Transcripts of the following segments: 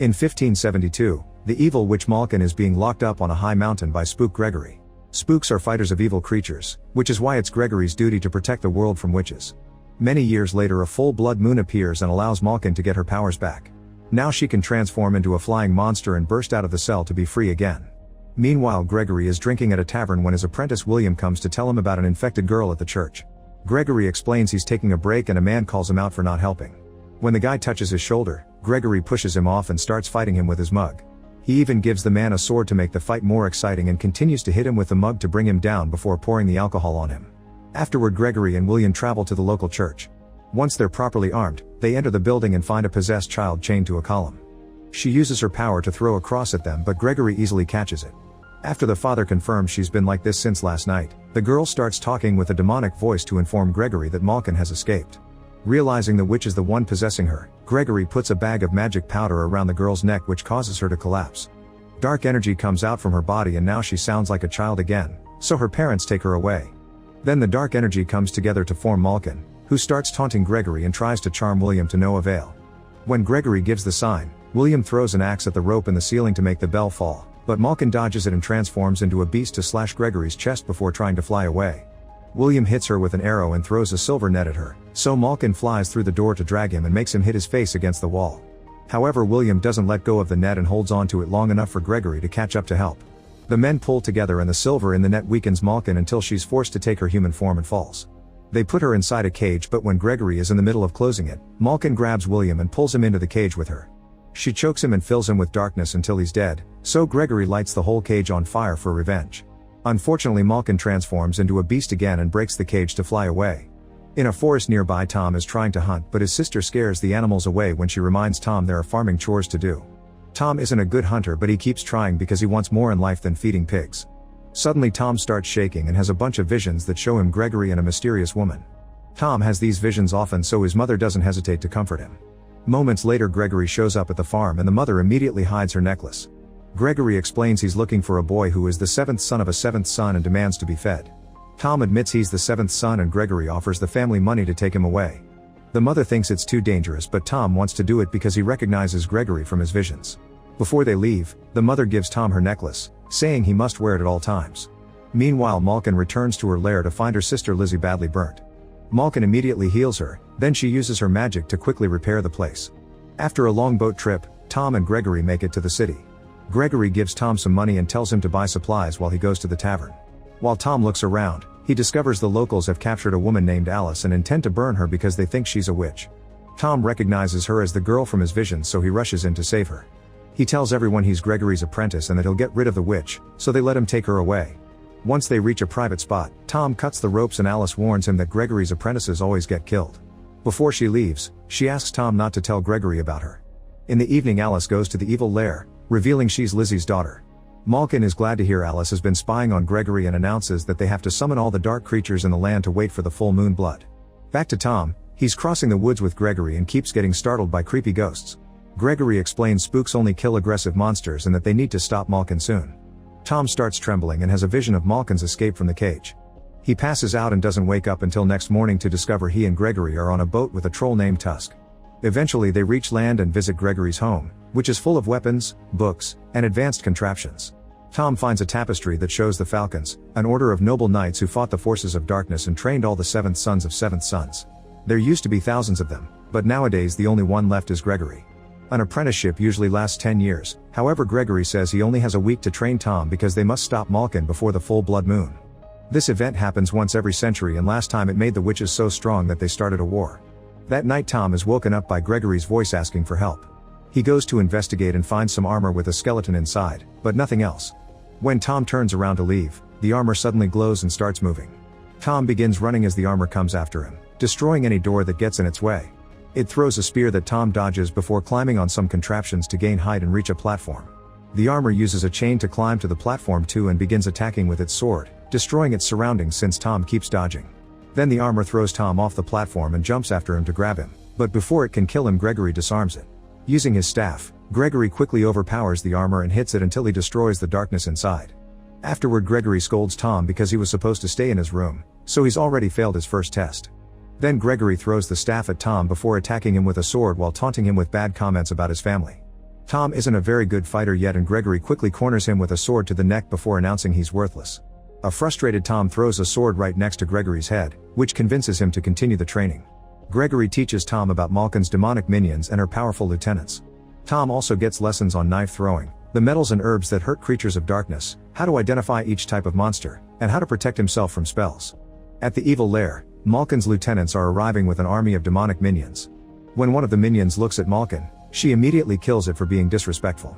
In 1572, the evil witch Malkin is being locked up on a high mountain by Spook Gregory. Spooks are fighters of evil creatures, which is why it's Gregory's duty to protect the world from witches. Many years later, a full blood moon appears and allows Malkin to get her powers back. Now she can transform into a flying monster and burst out of the cell to be free again. Meanwhile, Gregory is drinking at a tavern when his apprentice William comes to tell him about an infected girl at the church. Gregory explains he's taking a break and a man calls him out for not helping. When the guy touches his shoulder, Gregory pushes him off and starts fighting him with his mug. He even gives the man a sword to make the fight more exciting and continues to hit him with the mug to bring him down before pouring the alcohol on him. Afterward, Gregory and William travel to the local church. Once they're properly armed, they enter the building and find a possessed child chained to a column. She uses her power to throw a cross at them, but Gregory easily catches it. After the father confirms she's been like this since last night, the girl starts talking with a demonic voice to inform Gregory that Malkin has escaped. Realizing the witch is the one possessing her, Gregory puts a bag of magic powder around the girl's neck, which causes her to collapse. Dark energy comes out from her body and now she sounds like a child again, so her parents take her away. Then the dark energy comes together to form Malkin, who starts taunting Gregory and tries to charm William to no avail. When Gregory gives the sign, William throws an axe at the rope in the ceiling to make the bell fall, but Malkin dodges it and transforms into a beast to slash Gregory's chest before trying to fly away. William hits her with an arrow and throws a silver net at her, so Malkin flies through the door to drag him and makes him hit his face against the wall. However, William doesn't let go of the net and holds on to it long enough for Gregory to catch up to help. The men pull together and the silver in the net weakens Malkin until she's forced to take her human form and falls. They put her inside a cage, but when Gregory is in the middle of closing it, Malkin grabs William and pulls him into the cage with her. She chokes him and fills him with darkness until he's dead, so Gregory lights the whole cage on fire for revenge. Unfortunately, Malkin transforms into a beast again and breaks the cage to fly away. In a forest nearby, Tom is trying to hunt, but his sister scares the animals away when she reminds Tom there are farming chores to do. Tom isn't a good hunter, but he keeps trying because he wants more in life than feeding pigs. Suddenly Tom starts shaking and has a bunch of visions that show him Gregory and a mysterious woman. Tom has these visions often, so his mother doesn't hesitate to comfort him. Moments later, Gregory shows up at the farm and the mother immediately hides her necklace. Gregory explains he's looking for a boy who is the seventh son of a seventh son and demands to be fed. Tom admits he's the seventh son and Gregory offers the family money to take him away. The mother thinks it's too dangerous, but Tom wants to do it because he recognizes Gregory from his visions. Before they leave, the mother gives Tom her necklace, saying he must wear it at all times. Meanwhile, Malkin returns to her lair to find her sister Lizzie badly burnt. Malkin immediately heals her, then she uses her magic to quickly repair the place. After a long boat trip, Tom and Gregory make it to the city. Gregory gives Tom some money and tells him to buy supplies while he goes to the tavern. While Tom looks around, he discovers the locals have captured a woman named Alice and intend to burn her because they think she's a witch. Tom recognizes her as the girl from his visions, so he rushes in to save her. He tells everyone he's Gregory's apprentice and that he'll get rid of the witch, so they let him take her away. Once they reach a private spot, Tom cuts the ropes and Alice warns him that Gregory's apprentices always get killed. Before she leaves, she asks Tom not to tell Gregory about her. In the evening, Alice goes to the evil lair, revealing she's Lizzie's daughter. Malkin is glad to hear Alice has been spying on Gregory and announces that they have to summon all the dark creatures in the land to wait for the full moon blood. Back to Tom, he's crossing the woods with Gregory and keeps getting startled by creepy ghosts. Gregory explains spooks only kill aggressive monsters and that they need to stop Malkin soon. Tom starts trembling and has a vision of Malkin's escape from the cage. He passes out and doesn't wake up until next morning to discover he and Gregory are on a boat with a troll named Tusk. Eventually they reach land and visit Gregory's home, which is full of weapons, books, and advanced contraptions. Tom finds a tapestry that shows the Falcons, an order of noble knights who fought the forces of darkness and trained all the seventh sons of seventh sons. There used to be thousands of them, but nowadays the only one left is Gregory. An apprenticeship usually lasts 10 years, however Gregory says he only has a week to train Tom because they must stop Malkin before the full blood moon. This event happens once every century, and last time it made the witches so strong that they started a war. That night Tom is woken up by Gregory's voice asking for help. He goes to investigate and finds some armor with a skeleton inside, but nothing else. When Tom turns around to leave, the armor suddenly glows and starts moving. Tom begins running as the armor comes after him, destroying any door that gets in its way. It throws a spear that Tom dodges before climbing on some contraptions to gain height and reach a platform. The armor uses a chain to climb to the platform too and begins attacking with its sword, destroying its surroundings since Tom keeps dodging. Then the armor throws Tom off the platform and jumps after him to grab him, but before it can kill him, Gregory disarms it. Using his staff, Gregory quickly overpowers the armor and hits it until he destroys the darkness inside. Afterward, Gregory scolds Tom because he was supposed to stay in his room, so he's already failed his first test. Then Gregory throws the staff at Tom before attacking him with a sword while taunting him with bad comments about his family. Tom isn't a very good fighter yet, and Gregory quickly corners him with a sword to the neck before announcing he's worthless. A frustrated Tom throws a sword right next to Gregory's head, which convinces him to continue the training. Gregory teaches Tom about Malkin's demonic minions and her powerful lieutenants. Tom also gets lessons on knife throwing, the metals and herbs that hurt creatures of darkness, how to identify each type of monster, and how to protect himself from spells. At the evil lair, Malkin's lieutenants are arriving with an army of demonic minions. When one of the minions looks at Malkin, she immediately kills it for being disrespectful.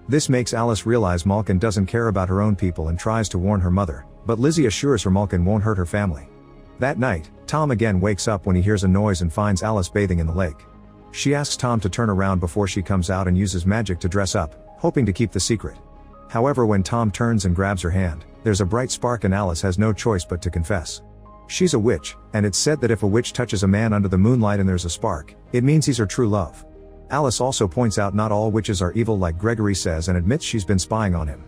This makes Alice realize Malkin doesn't care about her own people and tries to warn her mother, but Lizzie assures her Malkin won't hurt her family. That night, Tom again wakes up when he hears a noise and finds Alice bathing in the lake. She asks Tom to turn around before she comes out and uses magic to dress up, hoping to keep the secret. However, when Tom turns and grabs her hand, there's a bright spark and Alice has no choice but to confess. She's a witch, and it's said that if a witch touches a man under the moonlight and there's a spark, it means he's her true love. Alice also points out not all witches are evil like Gregory says and admits she's been spying on him.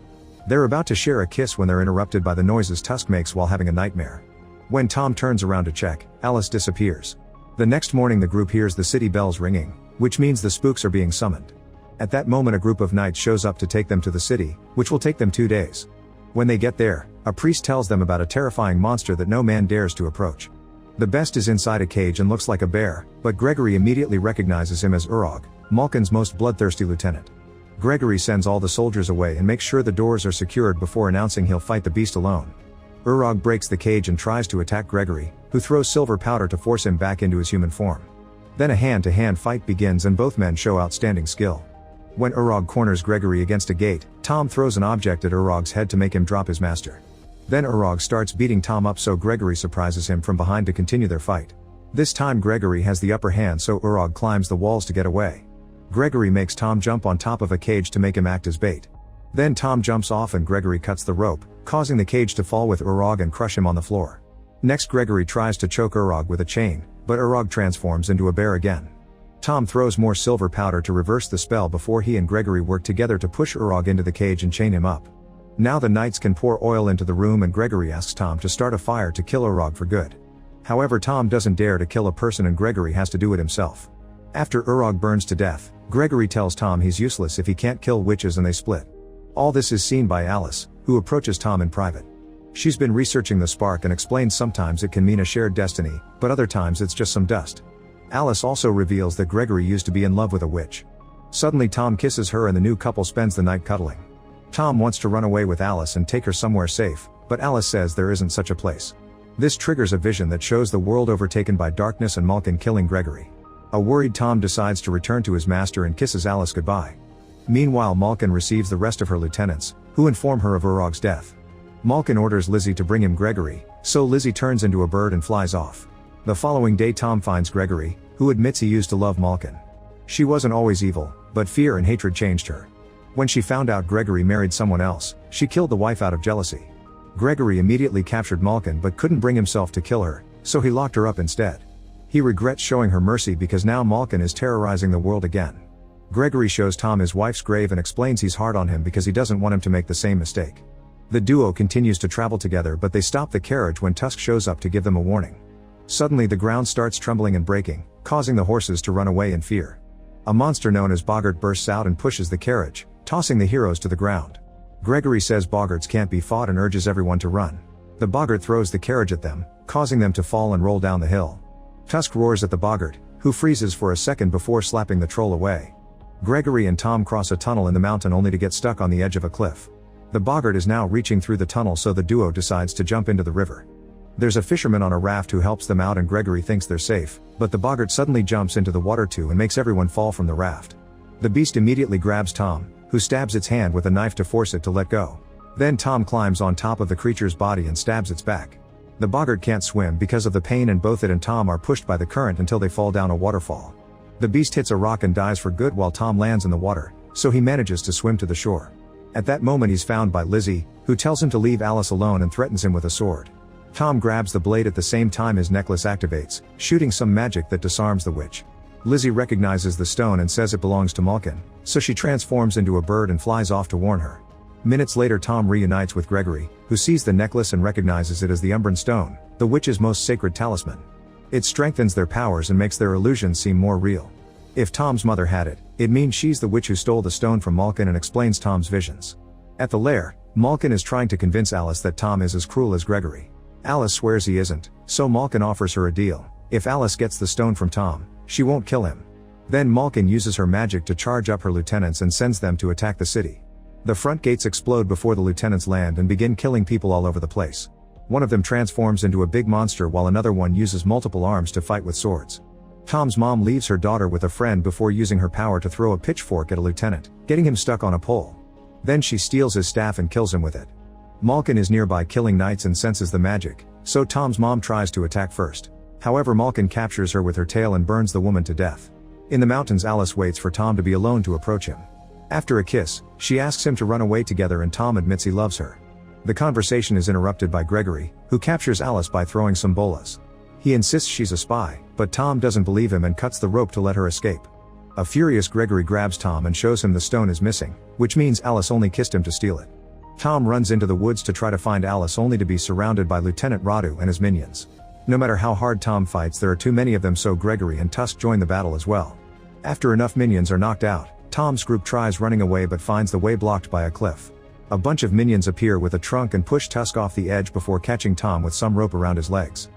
They're about to share a kiss when they're interrupted by the noises Tusk makes while having a nightmare. When Tom turns around to check, Alice disappears. The next morning the group hears the city bells ringing, which means the spooks are being summoned. At that moment a group of knights shows up to take them to the city, which will take them 2 days. When they get there, a priest tells them about a terrifying monster that no man dares to approach. The best is inside a cage and looks like a bear, but Gregory immediately recognizes him as Urog, Malkin's most bloodthirsty lieutenant. Gregory sends all the soldiers away and makes sure the doors are secured before announcing he'll fight the beast alone. Urog breaks the cage and tries to attack Gregory, who throws silver powder to force him back into his human form. Then a hand-to-hand fight begins and both men show outstanding skill. When Urog corners Gregory against a gate, Tom throws an object at Urog's head to make him drop his master. Then Urog starts beating Tom up, so Gregory surprises him from behind to continue their fight. This time Gregory has the upper hand, so Urog climbs the walls to get away. Gregory makes Tom jump on top of a cage to make him act as bait. Then Tom jumps off and Gregory cuts the rope, causing the cage to fall with Urog and crush him on the floor. Next Gregory tries to choke Urog with a chain, but Urog transforms into a bear again. Tom throws more silver powder to reverse the spell before he and Gregory work together to push Urog into the cage and chain him up. Now the knights can pour oil into the room and Gregory asks Tom to start a fire to kill Urog for good. However, Tom doesn't dare to kill a person and Gregory has to do it himself. After Urog burns to death, Gregory tells Tom he's useless if he can't kill witches and they split. All this is seen by Alice, who approaches Tom in private. She's been researching the spark and explains sometimes it can mean a shared destiny, but other times it's just some dust. Alice also reveals that Gregory used to be in love with a witch. Suddenly Tom kisses her and the new couple spends the night cuddling. Tom wants to run away with Alice and take her somewhere safe, but Alice says there isn't such a place. This triggers a vision that shows the world overtaken by darkness and Malkin killing Gregory. A worried Tom decides to return to his master and kisses Alice goodbye. Meanwhile Malkin receives the rest of her lieutenants, who inform her of Urog's death. Malkin orders Lizzie to bring him Gregory, so Lizzie turns into a bird and flies off. The following day Tom finds Gregory, who admits he used to love Malkin. She wasn't always evil, but fear and hatred changed her. When she found out Gregory married someone else, she killed the wife out of jealousy. Gregory immediately captured Malkin but couldn't bring himself to kill her, so he locked her up instead. He regrets showing her mercy because now Malkin is terrorizing the world again. Gregory shows Tom his wife's grave and explains he's hard on him because he doesn't want him to make the same mistake. The duo continues to travel together, but they stop the carriage when Tusk shows up to give them a warning. Suddenly the ground starts trembling and breaking, causing the horses to run away in fear. A monster known as Boggart bursts out and pushes the carriage, tossing the heroes to the ground. Gregory says Boggarts can't be fought and urges everyone to run. The Boggart throws the carriage at them, causing them to fall and roll down the hill. Tusk roars at the Boggart, who freezes for a second before slapping the troll away. Gregory and Tom cross a tunnel in the mountain only to get stuck on the edge of a cliff. The Boggart is now reaching through the tunnel, so the duo decides to jump into the river. There's a fisherman on a raft who helps them out and Gregory thinks they're safe, but the Boggart suddenly jumps into the water too and makes everyone fall from the raft. The beast immediately grabs Tom, who stabs its hand with a knife to force it to let go. Then Tom climbs on top of the creature's body and stabs its back. The Boggart can't swim because of the pain and both it and Tom are pushed by the current until they fall down a waterfall. The beast hits a rock and dies for good while Tom lands in the water, so he manages to swim to the shore. At that moment he's found by Lizzie, who tells him to leave Alice alone and threatens him with a sword. Tom grabs the blade at the same time his necklace activates, shooting some magic that disarms the witch. Lizzie recognizes the stone and says it belongs to Malkin, so she transforms into a bird and flies off to warn her. Minutes later Tom reunites with Gregory, who sees the necklace and recognizes it as the Umbran Stone, the witch's most sacred talisman. It strengthens their powers and makes their illusions seem more real. If Tom's mother had it, It means she's the witch who stole the stone from Malkin and explains Tom's visions. At the lair, Malkin is trying to convince Alice that Tom is as cruel as Gregory. Alice swears he isn't, so Malkin offers her a deal. If Alice gets the stone from Tom, she won't kill him. Then Malkin uses her magic to charge up her lieutenants and sends them to attack the city. The front gates explode before the lieutenants land and begin killing people all over the place. One of them transforms into a big monster while another one uses multiple arms to fight with swords. Tom's mom leaves her daughter with a friend before using her power to throw a pitchfork at a lieutenant, getting him stuck on a pole. Then she steals his staff and kills him with it. Malkin is nearby killing knights and senses the magic, so Tom's mom tries to attack first. However, Malkin captures her with her tail and burns the woman to death. In the mountains, Alice waits for Tom to be alone to approach him. After a kiss, she asks him to run away together and Tom admits he loves her. The conversation is interrupted by Gregory, who captures Alice by throwing some bolas. He insists she's a spy, but Tom doesn't believe him and cuts the rope to let her escape. A furious Gregory grabs Tom and shows him the stone is missing, which means Alice only kissed him to steal it. Tom runs into the woods to try to find Alice only to be surrounded by Lieutenant Radu and his minions. No matter how hard Tom fights, there are too many of them, so Gregory and Tusk join the battle as well. After enough minions are knocked out, Tom's group tries running away but finds the way blocked by a cliff. A bunch of minions appear with a trunk and push Tusk off the edge before catching Tom with some rope around his legs.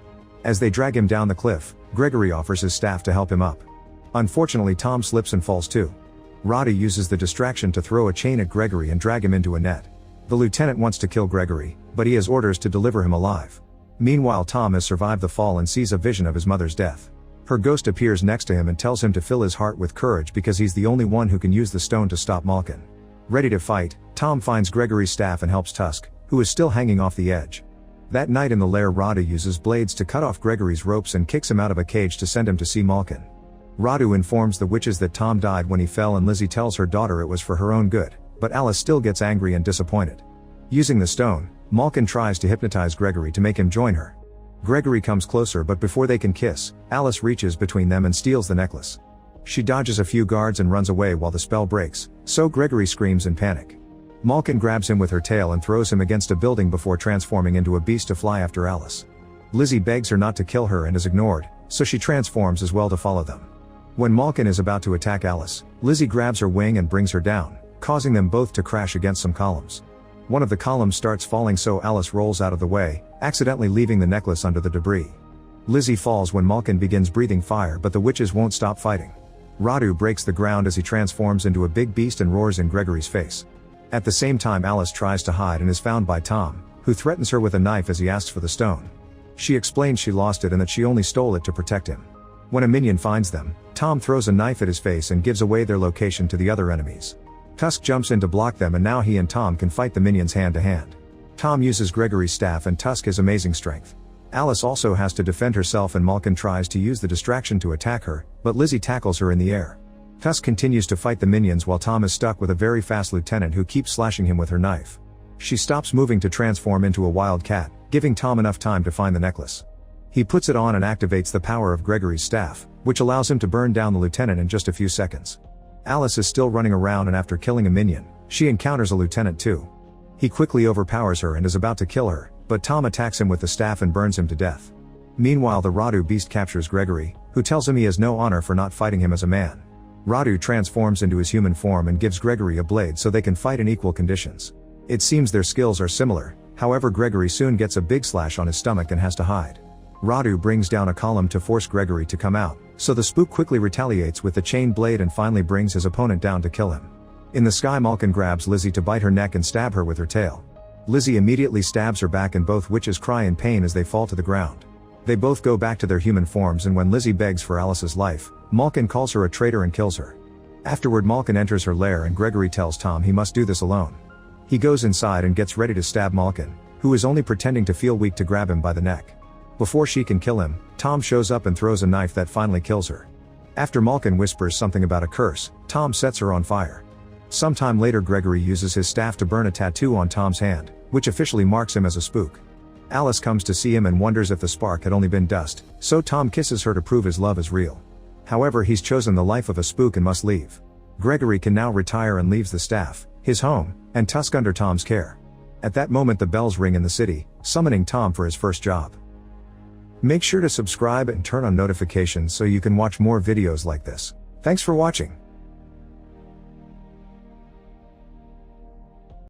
As they drag him down the cliff, Gregory offers his staff to help him up. Unfortunately, Tom slips and falls too. Roddy uses the distraction to throw a chain at Gregory and drag him into a net. The lieutenant wants to kill Gregory, but he has orders to deliver him alive. Meanwhile, Tom has survived the fall and sees a vision of his mother's death. Her ghost appears next to him and tells him to fill his heart with courage because he's the only one who can use the stone to stop Malkin. Ready to fight, Tom finds Gregory's staff and helps Tusk, who is still hanging off the edge. That night in the lair, Radu uses blades to cut off Gregory's ropes and kicks him out of a cage to send him to see Malkin. Radu informs the witches that Tom died when he fell and Lizzie tells her daughter it was for her own good, but Alice still gets angry and disappointed. Using the stone, Malkin tries to hypnotize Gregory to make him join her. Gregory comes closer, but before they can kiss, Alice reaches between them and steals the necklace. She dodges a few guards and runs away while the spell breaks, so Gregory screams in panic. Malkin grabs him with her tail and throws him against a building before transforming into a beast to fly after Alice. Lizzie begs her not to kill her and is ignored, so she transforms as well to follow them. When Malkin is about to attack Alice, Lizzie grabs her wing and brings her down, causing them both to crash against some columns. One of the columns starts falling, so Alice rolls out of the way, accidentally leaving the necklace under the debris. Lizzie falls when Malkin begins breathing fire, but the witches won't stop fighting. Radu breaks the ground as he transforms into a big beast and roars in Gregory's face. At the same time, Alice tries to hide and is found by Tom, who threatens her with a knife as he asks for the stone. She explains she lost it and that she only stole it to protect him. When a minion finds them, Tom throws a knife at his face and gives away their location to the other enemies. Tusk jumps in to block them, and now he and Tom can fight the minions hand to hand. Tom uses Gregory's staff and Tusk his amazing strength. Alice also has to defend herself and Malkin tries to use the distraction to attack her, but Lizzie tackles her in the air. Tusk continues to fight the minions while Tom is stuck with a very fast lieutenant who keeps slashing him with her knife. She stops moving to transform into a wild cat, giving Tom enough time to find the necklace. He puts it on and activates the power of Gregory's staff, which allows him to burn down the lieutenant in just a few seconds. Alice is still running around, and after killing a minion, she encounters a lieutenant too. He quickly overpowers her and is about to kill her, but Tom attacks him with the staff and burns him to death. Meanwhile, the Radu beast captures Gregory, who tells him he has no honor for not fighting him as a man. Radu transforms into his human form and gives Gregory a blade so they can fight in equal conditions. It seems their skills are similar, however Gregory soon gets a big slash on his stomach and has to hide. Radu brings down a column to force Gregory to come out, so the spook quickly retaliates with the chain blade and finally brings his opponent down to kill him. In the sky, Malkin grabs Lizzie to bite her neck and stab her with her tail. Lizzie immediately stabs her back and both witches cry in pain as they fall to the ground. They both go back to their human forms, and when Lizzie begs for Alice's life, Malkin calls her a traitor and kills her. Afterward, Malkin enters her lair and Gregory tells Tom he must do this alone. He goes inside and gets ready to stab Malkin, who is only pretending to feel weak, to grab him by the neck. Before she can kill him, Tom shows up and throws a knife that finally kills her. After Malkin whispers something about a curse, Tom sets her on fire. Sometime later, Gregory uses his staff to burn a tattoo on Tom's hand, which officially marks him as a spook. Alice comes to see him and wonders if the spark had only been dust, so Tom kisses her to prove his love is real. However, he's chosen the life of a spook and must leave. Gregory can now retire and leaves the staff, his home, and Tusk under Tom's care. At that moment, the bells ring in the city, summoning Tom for his first job. Make sure to subscribe and turn on notifications so you can watch more videos like this. Thanks for watching.